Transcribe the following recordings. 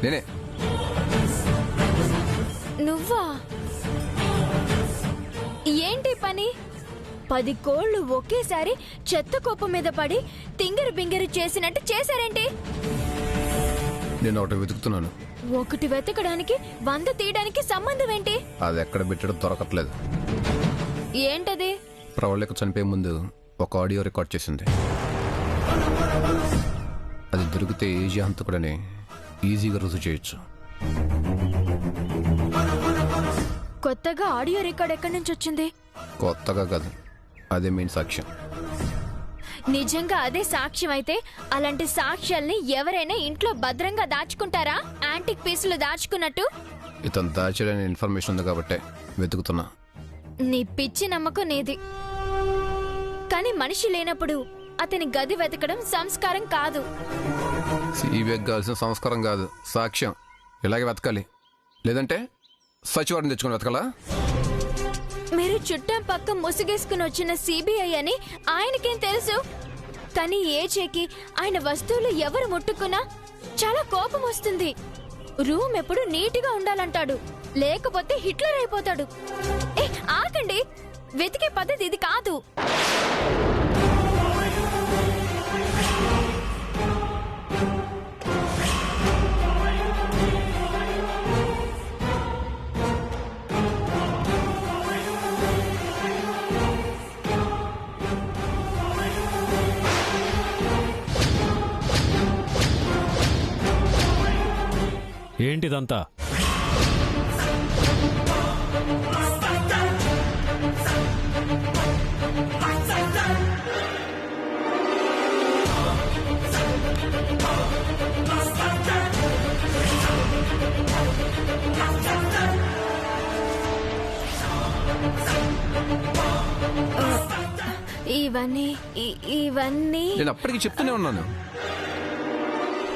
నేనే. నువ్వా? ఏంటి పని? 10 కోళ్లు ఒకేసారి చెత్త కుప్ప మీద పడి తింగిరి బింగిరి చేసినట్టు చేశారేంటి? నేను ఒకటి వెతుకుతున్నాను. ఒకటి వెతకడానికి 100 తీయడానికి సంబంధం ఏంటి? అది ఎక్కడ పెట్టడం దొరకట్లేదు. ఏంటది? ప్రవళిక చనిపోయే ముందు ఒక ఆడియో రికార్డ్ చేసింది. అది దొరికితే ఏజీ హంతకుడని ఈజీగా రుజువు చేయొచ్చు. కొత్తగా ఆడియో రికార్డ్ ఎక్కడి నుంచి వచ్చింది? కొత్తగా కాదు, అదే మెయిన్ సాక్ష్యం. నిజంగా అదే సాక్ష్యం అయితే అలాంటి సాక్ష్యాల్ని ఎవరైనా ఇంట్లో భద్రంగా దాచుకుంటారా? యాంటిక్ పీసులు దాచుకున్నట్టు. ఇతను దాచలేని ఇన్ఫర్మేషన్ ఉంది కాబట్టే వెతుకుతున్నా. నీ పిచ్చి నమ్మకం నీది. కానీ మనిషి లేనప్పుడు అతని గది వెతకడం సంస్కారం కాదు. సీబీఐకి కావాల్సిన సంస్కారం కాదు, సాక్ష్యం. ఇలాగే వెతకాలి, లేదంటే సచివారిని తెచ్చుకొని వెతకాలా? మీరు చుట్టం పక్క ముసుగేసుకుని వచ్చిన సిబిఐ అని ఆయనకేం తెలుసు? కానీ ఏజేకి ఆయన వస్తువులు ఎవరు ముట్టుకున్నా చాలా కోపం వస్తుంది. రూమ్ ఎప్పుడు నీట్గా ఉండాలంటాడు, లేకపోతే హిట్లర్ అయిపోతాడు. ఆగండి, వెతికే పద్ధతి ఇది కాదు. ఏంటిదంతా? ఇవన్నీ నేను అప్పటికి చెప్తూనే ఉన్నాను,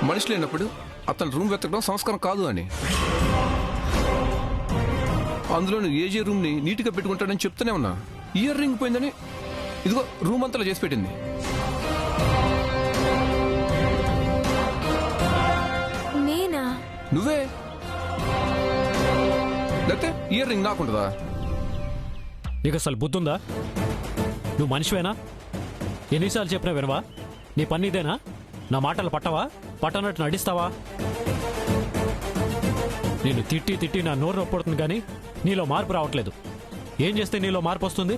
మనిషి లేనప్పుడు అతను రూమ్ వెతకడం సంస్కారం కాదు అని. అందులో ఏజే రూమ్ ని నీట్గా పెట్టుకుంటాడని చెప్తూనే ఉన్నా. ఇయర్ రింగ్ పోయిందని ఇదిగో రూమ్ అంతలా చేసి పెట్టింది. నేనా? నువ్వే. లేకపోతే ఇయర్ రింగ్ నాకుంటుందా? నీకు అసలు బుద్ధుందా? నువ్వు మనిషివేనా? ఎన్నిసార్లు చెప్పినా వినవా? నీ పని ఇదేనా? నా మాటలు పట్టవా? పట్టనట్టు నడిస్తావా? నేను తిట్టి తిట్టి నా నోరు నొప్పడుతుంది, కానీ నీలో మార్పు రావట్లేదు. ఏం చేస్తే నీలో మార్పు వస్తుంది?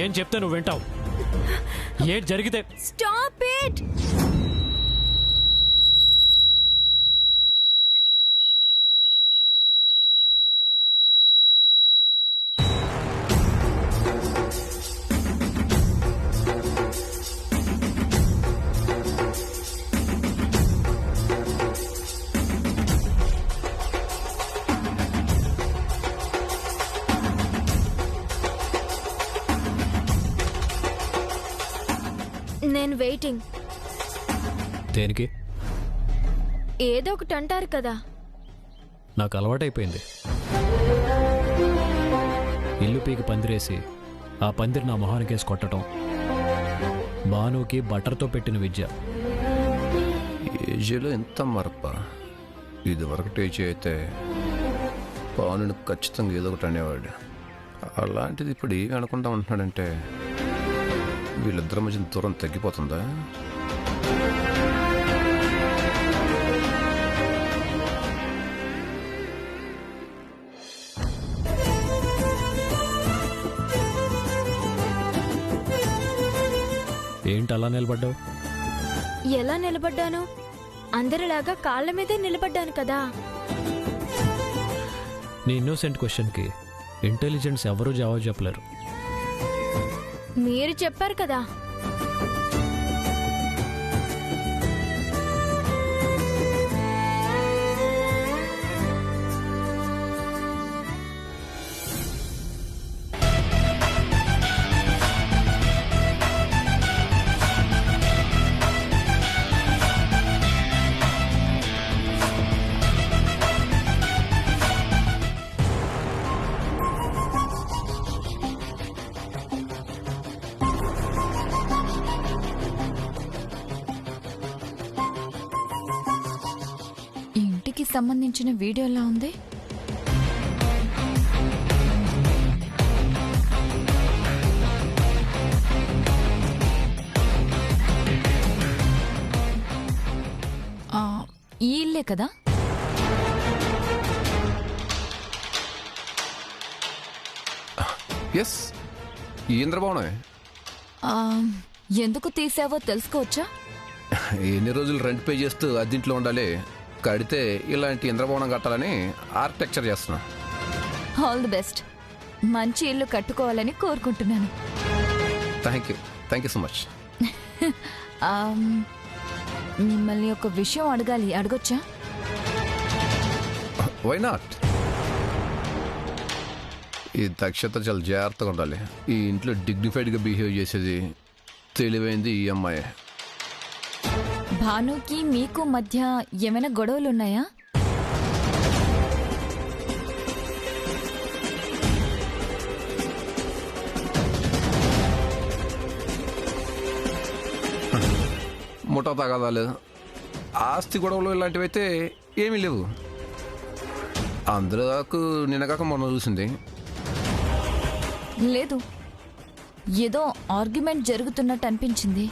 ఏం చెప్తే నువ్వు వింటావు? ఏం జరిగితే? Stop it! నేను వెయిటింగ్. దేనికి? ఏదో ఒకటి అంటారు కదా. నాకు అలవాటైపోయింది. ఇల్లు పీకి పందిరేసి ఆ పందిరి నా మొహానికేసి కొట్టడం భానుకి బటర్తో పెట్టిన విద్య. ఏజీలో ఎంత మరప. ఇది వరకు టేజీ అయితే పానుని ఖచ్చితంగా ఏదో ఒకటి అనేవాడు. అలాంటిది ఇప్పుడు ఏమి అనుకుంటా ఉంటున్నాడంటే వీళ్ళిద్దరి మధ్య దూరం తగ్గిపోతుందా? ఏంటి అలా నిలబడ్డావు? ఎలా నిలబడ్డాను? అందరిలాగా కాళ్ళ మీదే నిలబడ్డాను కదా. నీ ఇన్నోసెంట్ క్వశ్చన్కి ఇంటెలిజెన్స్ ఎవరూ జవాబు చెప్పలేరు. మీరు చెప్పారు కదా. సంబంధించిన వీడియోలా ఉంది. ఈ ఇల్లే కదా? ఎస్, ఈ ఇంద్రభవనమే. ఆ, ఎందుకు తీసావో తెలుసుకోవచ్చా? ఎన్ని రోజులు రెంట్ పే చేస్తూ అద్దీంట్లో ఉండాలి, కడితే ఇలాంటి ఇంద్రభవనం కట్టాలని ఆర్కిటెక్చర్ చేస్తున్నా. All the best. మంచి ఇల్లు కట్టుకోవాలని కోరుకుంటున్నాను. Thank you so much. మిమ్మల్ని ఒక విషయం అడగాలి, అడగొచ్చా? Why not? ఈ దక్షత చాలా జాగ్రత్తగా ఉండాలి. ఈ ఇంట్లో డిగ్నిఫైడ్గా బిహేవ్ చేసేది తెలివైంది ఈ అమ్మాయి. భానుకి మీకు మధ్య ఏమైనా గొడవలున్నాయా? ముఠా తగాదాలు, ఆస్తి గొడవలు ఇలాంటివి అయితే ఏమీ లేవు. అందరూ నిన్నగాక మొన్న చూసింది. లేదు, ఏదో ఆర్గ్యుమెంట్ జరుగుతున్నట్టు అనిపించింది.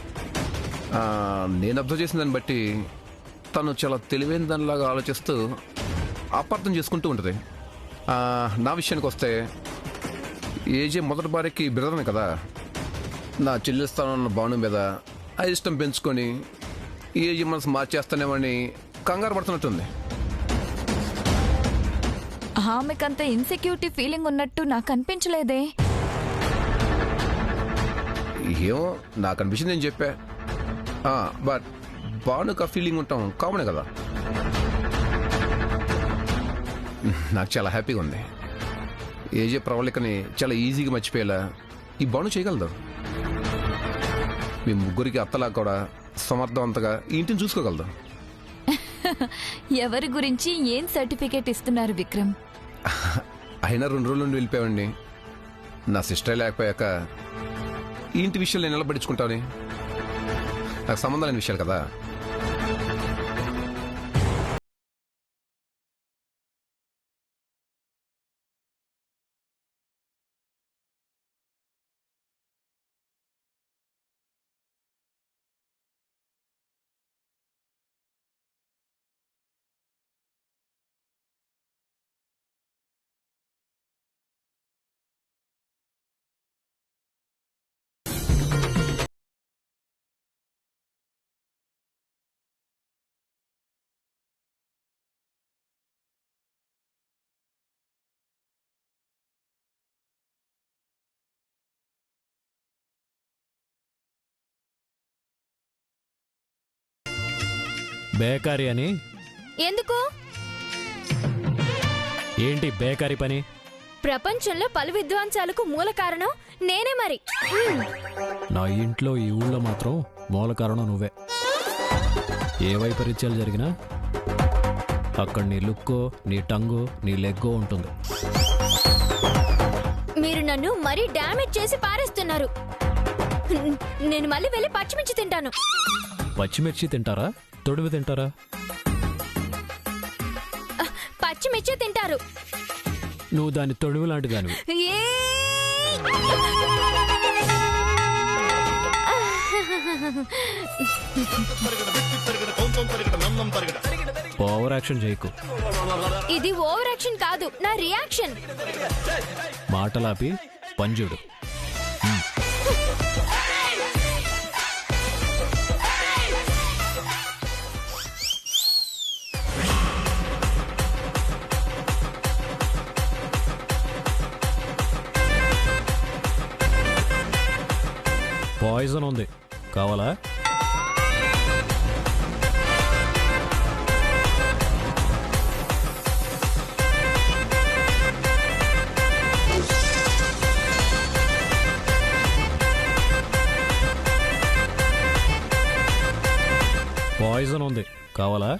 నేను అబ్జర్వ్ చేసిన దాన్ని బట్టి తను చాలా తెలివైన దానిలాగా ఆలోచిస్తూ అపార్థం చేసుకుంటూ ఉంటుంది. నా విషయానికి వస్తే ఏజే మొదటి భార్యకి బ్రదర్ని కదా, నా చెల్లిస్తానన్న భావన మీద ఇష్టం పెంచుకొని ఏజీ మనసు మార్చేస్తానేమని కంగారు పడుతున్నట్టుంది. ఆమెకంత ఇన్సెక్యూరిటీ ఫీలింగ్ ఉన్నట్టు నాకు అనిపించలేదే. ఏమో నాకు అనిపించింది, నేను చెప్పా. బట్ బానుకు ఆ ఫీలింగ్ ఉంటాం కామనే కదా. నాకు చాలా హ్యాపీగా ఉంది. ఏజే ప్రవళికని చాలా ఈజీగా మర్చిపోయేలా ఈ బాను చేయగలదు. మీ ముగ్గురికి అత్తలా కూడా సమర్థవంతంగా ఈ ఇంటిని చూసుకోగలదు. ఎవరి గురించి ఏం సర్టిఫికేట్ ఇస్తున్నారు విక్రమ్? అయినా 2 రోజుల నుండి వెళ్ళిపోయావండి. నా సిస్టర్ లేకపోయాక ఈ ఇంటి విషయాలు నేను ఎలా పట్టించుకుంటాను? నాకు సంబంధం లేని విషయాలు కదా. బేకారీ అని. ఎందుకు? ఏంటి బేకారీ పని? ప్రపంచంలో పలు విద్వాంసాలకు మూల కారణం నేనే మరి. నా ఇంట్లో ఈ ఊళ్ళో మాత్రం మూల కారణం నువ్వే. ఏ వైపరీత్యాలు జరిగినా అక్కడ నీ లుక్కో, నీ టంగో, నీ లెగ్గో ఉంటుంది. మీరు నన్ను మరీ డామేజ్ చేసి పారేస్తున్నారు. నేను మళ్ళీ వెళ్ళి పచ్చిమిర్చి తింటాను. పచ్చిమిర్చి తింటారా, తొడివి తింటారా? పచ్చిమిర్చి తింటారు. నువ్వు దాని తొడివి లాంటి దానివి. ఓవర్ యాక్షన్ చేయకు. ఇది ఓవర్ యాక్షన్ కాదు, నా రియాక్షన్. మాటలాపి పంజుడు. పాయిజన్ ఉంది, కావాలా? పాయిజన్ ఉంది, కావాలా?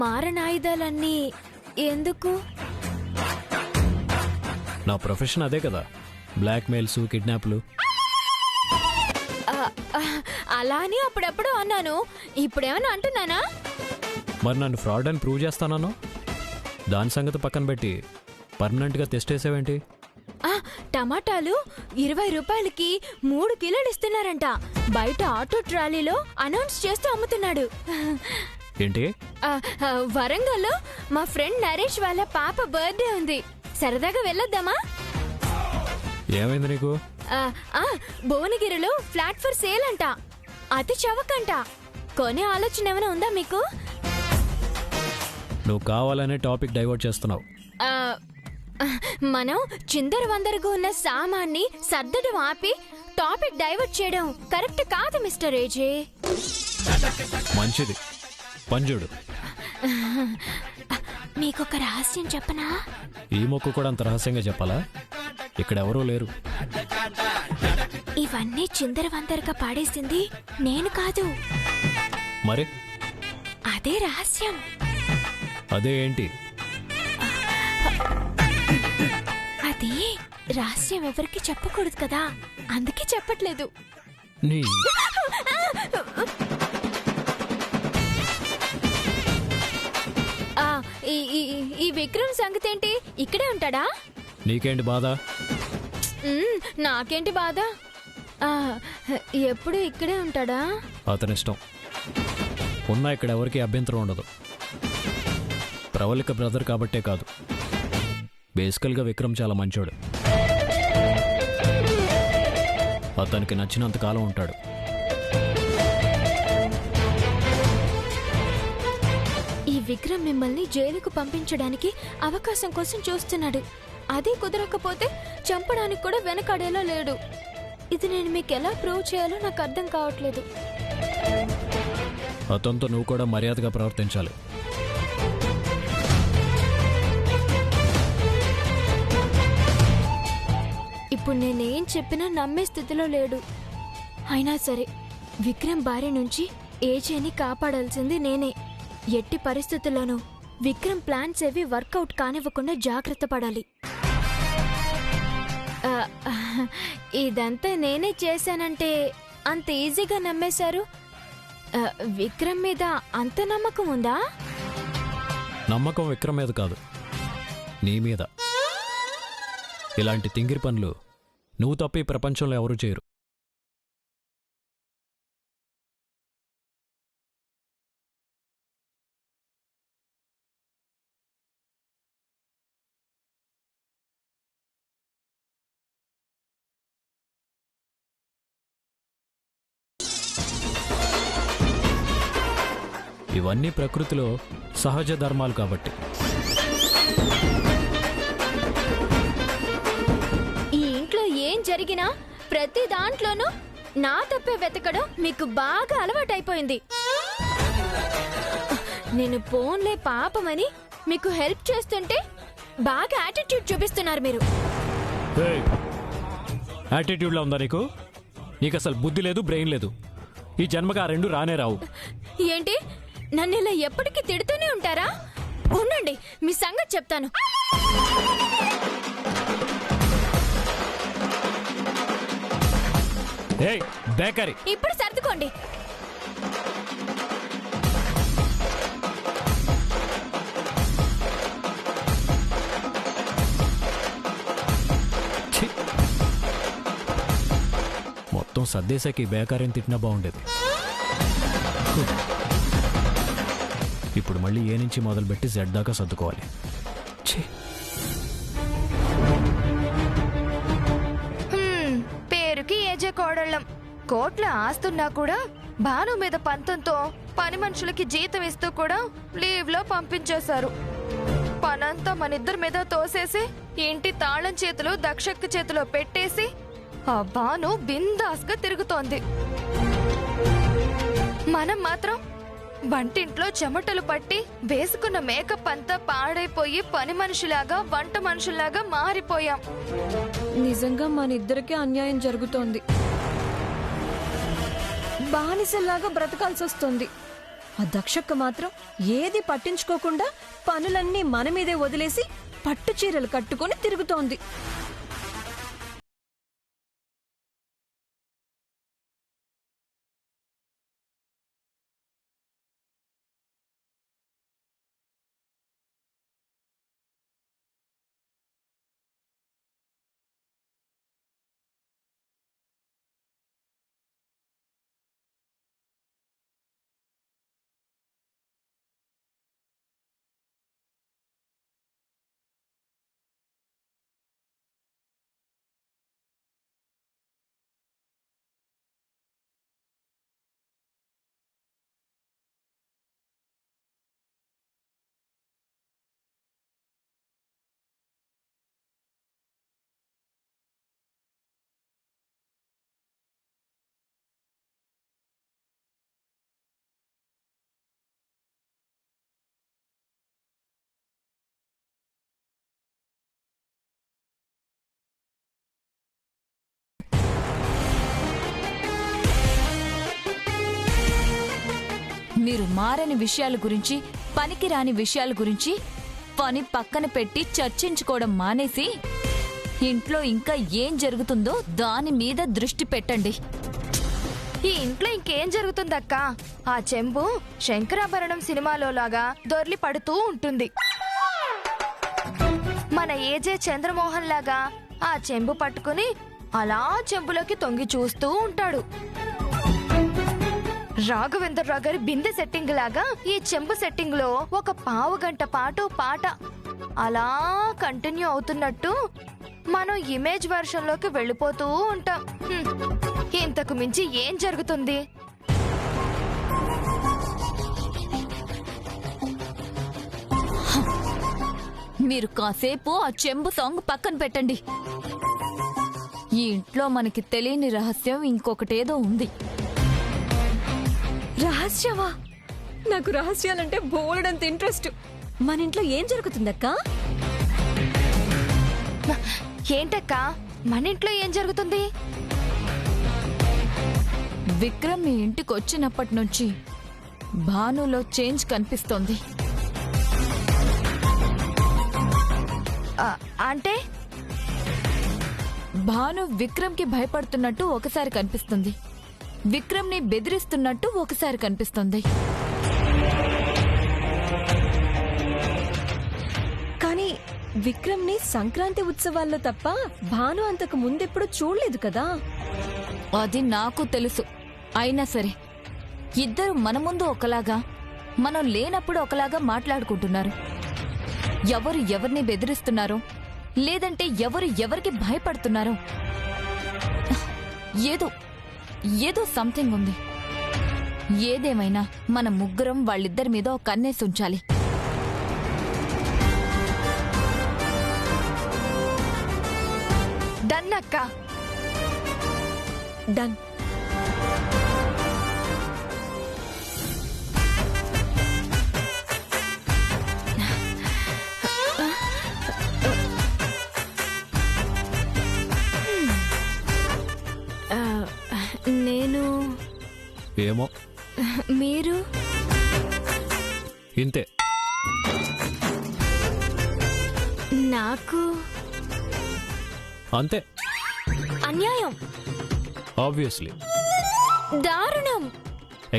మారణాయుధాలన్నీ ఎందుకు? నా ప్రొఫెషన్ అదే కదా, బ్లాక్మెయిల్స్, కిడ్నాప్లు. ఆ, ఆ, అలా అని అప్పుడప్పుడు అన్నాను, ఇప్పుడేమన్నా అంటున్నానా? మరి నన్ను ఫ్రాడ్ అని ప్రూవ్ చేస్తానో? దాని సంగతి పక్కన పెట్టి పర్మనెంట్గా తెస్టేసావేంటి? టమాటాలు 20 రూపాయలకి 3 కిలోలు ఇస్తున్నారంట. బయట ఆటో ట్రాలీలో అనౌన్స్ చేస్తూ అమ్ముతున్నాడు. ఏంటి? వరంగల్లో మా ఫ్రెండ్ నరేష్ వాళ్ళ పాప బర్త్డే ఉంది. సరదాగా వెళ్ళొద్దామా? ఏమైంది నీకు? భువనగిరిలో ఫ్లాట్ ఫర్ సేల్ అంట, అతి చవకంట. కొనే ఆలోచన ఏమైనా ఉందా మీకు? నువ్వు కావాలనే టాపిక్ డైవర్ట్ చేస్తున్నావు. మనం చిందర వందరగా ఉన్న సామాన్ని సర్దడం ఆపి టాపిక్ డైవర్ట్ చేయడం కరెక్ట్ కాదు మిస్టర్ ఏజే. మంచిది, పంజుడు. మీకొక రహస్యం చెప్పనా? ఈ మొక్కు కూడా అంత రహస్యంగా చెప్పాలా? ఇక్కడ ఎవరూ లేరు. ఇవన్నీ చిందర వందరగా పాడేసింది నేను కాదు. మరి అదే రహస్యం. అదే ఏంటి? అది రహస్యం ఎవరికి చెప్పకూడదు కదా, అందుకే చెప్పట్లేదు. నీ ఈ విక్రమ్ సంగతి ఏంటి? ఇక్కడే ఉంటాడా? నీకేంటి బాధ? నాకేంటి బాధ? ఎప్పుడు ఇక్కడే ఉంటాడా? అతనిష్టం. ఉన్నా ఇక్కడ ఎవరికి అభ్యంతరం ఉండదు. ప్రవళిక బ్రదర్ కాబట్టే కాదు, బేసికల్గా విక్రమ్ చాలా మంచోడు. అతనికి నచ్చినంత కాలం ఉంటాడు. ఈ విక్రమ్ మిమ్మల్ని జైలుకు పంపించడానికి అవకాశం కోసం చూస్తున్నాడు. అదే కుదరకపోతే చంపడానికి కూడా వెనకాడేలా లేడు. ఇది నేను మీకు ఎలా ప్రూవ్ చేయాలో నాకు అర్థం కావట్లేదు. అతనితో నువ్వు కూడా మర్యాదగా ప్రవర్తించాలి. ఇప్పుడు నేనేం చెప్పినా నమ్మే స్థితిలో లేడు. అయినా సరే విక్రమ్ భార్య నుంచి ఏజేని కాపాడాల్సింది నేనే. ఎట్టి పరిస్థితుల్లోనూ విక్రమ్ ప్లాన్స్ ఏవి వర్కౌట్ కానివ్వకుండా జాగ్రత్త పడాలి. ఇదంతా నేనే చేశానంటే అంత ఈజీగా నమ్మేశారు. విక్రమ్ మీద అంత నమ్మకం ఉందా? నమ్మకం విక్రమ్ మీద కాదు, నీ మీద. ఇలాంటి తింగిరి పనులు నువ్వు తప్ప ఈ ప్రపంచంలో ఎవరూ చేయరు. ఇవన్నీ ప్రకృతిలో సహజ ధర్మాలు కాబట్టి. ఈ ఇంట్లో ఏం జరిగినా ప్రతి దాంట్లోనూ నా తప్పే వెతకడం మీకు బాగా అలవాటైపోయింది. నేను పోన్లే పాపమని మీకు హెల్ప్ చేస్తుంటే బాగా యాటిట్యూడ్ చూపిస్తున్నారు మీరు. యాటిట్యూడ్లో ఉందా నీకు? నీకు అసలు బుద్ధి లేదు, బ్రెయిన్ లేదు. ఈ జన్మగా ఆ రెండు రానే రావు. ఏంటి, నన్ను ఇలా ఎప్పటికీ తిడుతూనే ఉంటారా? ఉండండి, మీ సంగతి చెప్తాను. ఏయ్ బేకరీ, ఇప్పుడు సర్దుకోండి. ఛీ! మొత్తం సర్దేశాకి ఈ బేకారీని తిట్టినా బాగుండేది. ఇప్పుడు మళ్ళీ ఏ నుంచి మొదలుపెట్టి జెడ్ దాకా సర్దుకోవాలి. ఛీ! పేరుకి ఏజే కోడళ్ళం. కోట్ల ఆస్తున్నా కూడా భాను మీద పంతంతో పని మనుషులకి జీతం ఇస్తూ కూడా లీవ్ లో పంపించేశారు. పనంతా మనిద్దరి మీద తోసేసి ఇంటి తాళం చేతులు దక్షక్క చేతిలో పెట్టేసి ఆ భాను బిందాస్గా తిరుగుతోంది. మనం మాత్రం వంటింట్లో చెమటలు పట్టి వేసుకున్న మేకప్ అంతా పాడైపోయి పని మనుషులాగా వంట మనుషులాగా మారిపోయాం. నిజంగా మన ఇద్దరికీ అన్యాయం జరుగుతోంది. బానిసలాగా బ్రతకాల్సి వస్తుంది. ఆ దక్షక్క మాత్రం ఏది పట్టించుకోకుండా పనులన్నీ మన మీదే వదిలేసి పట్టు చీరలు కట్టుకొని తిరుగుతోంది. మీరు మారని విషయాల గురించి, పనికిరాని విషయాల గురించి పని పక్కన పెట్టి చర్చించుకోవడం మానేసి ఇంట్లో ఇంకా ఏం జరుగుతుందో దాని మీద దృష్టి పెట్టండి. ఈ ఇంట్లో ఇంకేం జరుగుతుందక్క? ఆ చెంబు శంకరాభరణం సినిమాలో లాగా దొర్లి పడుతూ ఉంటుంది. మన ఏజే చంద్రమోహన్ లాగా ఆ చెంబు పట్టుకుని అలా చెంబులోకి తొంగి చూస్తూ ఉంటాడు. రాఘవేంద్రరావు గారి బిందె సెట్టింగ్ లాగా ఈ చెంబు సెట్టింగ్ లో ఒక పావు గంట పాటు పాట అలా కంటిన్యూ అవుతున్నట్టు మనం ఇమేజ్ వర్షన్ లోకి వెళ్ళిపోతూ ఉంటాం. ఇంతకు మించి ఏం జరుగుతుంది? మీరు కాసేపు ఆ చెంబు సాంగ్ పక్కన పెట్టండి. ఈ ఇంట్లో మనకి తెలియని రహస్యం ఇంకొకటేదో ఉంది. రహస్యమా? నాకు రహస్యాలంటే బోలెడంత ఇంట్రెస్ట్. మన ఇంట్లో ఏం జరుగుతుందక్కా? ఏంటక్క, మన ఇంట్లో ఏం జరుగుతుంది? విక్రమ్ మీ ఇంటికి వచ్చినప్పటి నుంచి భానులో చేంజ్ కనిపిస్తోంది. అంటే భాను విక్రమ్ కి భయపడుతున్నట్టు ఒకసారి కనిపిస్తుంది, విక్రమ్ ని బెదిరిస్తున్నట్టు ఒకసారి కనిపిస్తుంది. కానీ విక్రమ్ ని సంక్రాంతి ఉత్సవాల్లో తప్ప భాను అంతకు ముందెప్పుడు చూడలేదు కదా. అది నాకు తెలుసు. అయినా సరే ఇద్దరు మన ముందు ఒకలాగా, మనం లేనప్పుడు ఒకలాగా మాట్లాడుకుంటున్నారు. ఎవరు ఎవరిని బెదిరిస్తున్నారో, లేదంటే ఎవరు ఎవరికి భయపడుతున్నారో, ఏదో సంథింగ్ ఉంది. ఏదేమైనా మన ముగ్గురం వాళ్ళిద్దరి మీద ఒక కన్నేసి ఉంచాలి. డన్ అక్క. డన్. నేను, ఏమో మీరు ఇంతే. నాకు అంతే. అన్యాయం, ఆబ్వియస్లీ. దారుణం,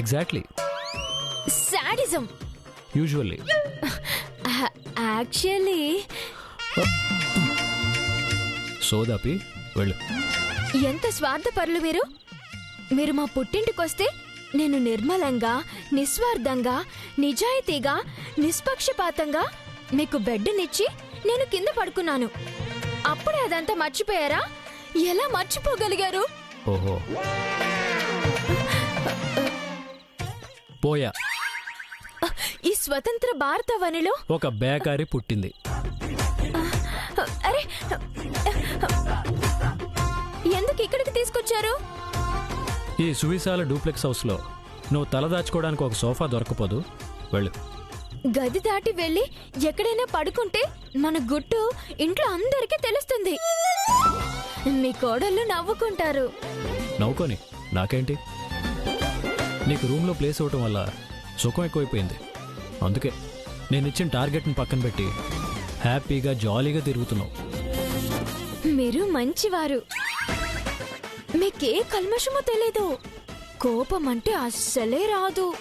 ఎగ్జాక్ట్లీ. సాడిజం. యూజువల్లీ. యాక్చువల్లీ సోదాపి వెళ్ళు. ఎంత స్వార్థపరులు మీరు. మీరు మా పుట్టింటికొస్తే నేను నిర్మలంగా, నిస్వార్థంగా, నిజాయితీగా, నిష్పక్షపాతంగా మీకు బెడ్నిచ్చి నేను కింద పడుకున్నాను. అప్పుడే అదంతా మర్చిపోయారా? ఎలా మర్చిపోగలిగారు? ఓహో, పోయా. ఈ స్వతంత్ర భారతవనిలో ఒక బేకారి పుట్టింది. అరే, ఎందుకు ఇక్కడికి తీసుకొచ్చారు? ఈ సువిశాల డూప్లెక్స్ హౌస్ లో నువ్వు తలదాచుకోవడానికి ఒక సోఫా దొరకపోదు. వెళ్ళు. గది దాటి వెళ్ళి ఎక్కడైనా పడుకుంటే మన గుట్టు ఇంట్లో అందరికీ తెలుస్తుంది. మీ కోడళ్ళు నవ్వుకుంటారు. నవ్వుకొని నాకేంటి? నీకు రూమ్లో ప్లేస్ ఇవ్వటం వల్ల సుఖం ఎక్కువైపోయింది. అందుకే నేను ఇచ్చిన టార్గెట్ని పక్కన పెట్టి హ్యాపీగా జాలీగా తిరుగుతున్నావు. మీరు మంచివారు. మీకే కల్మషమో తెలీదు. కోపం అంటే అస్సలే రాదు.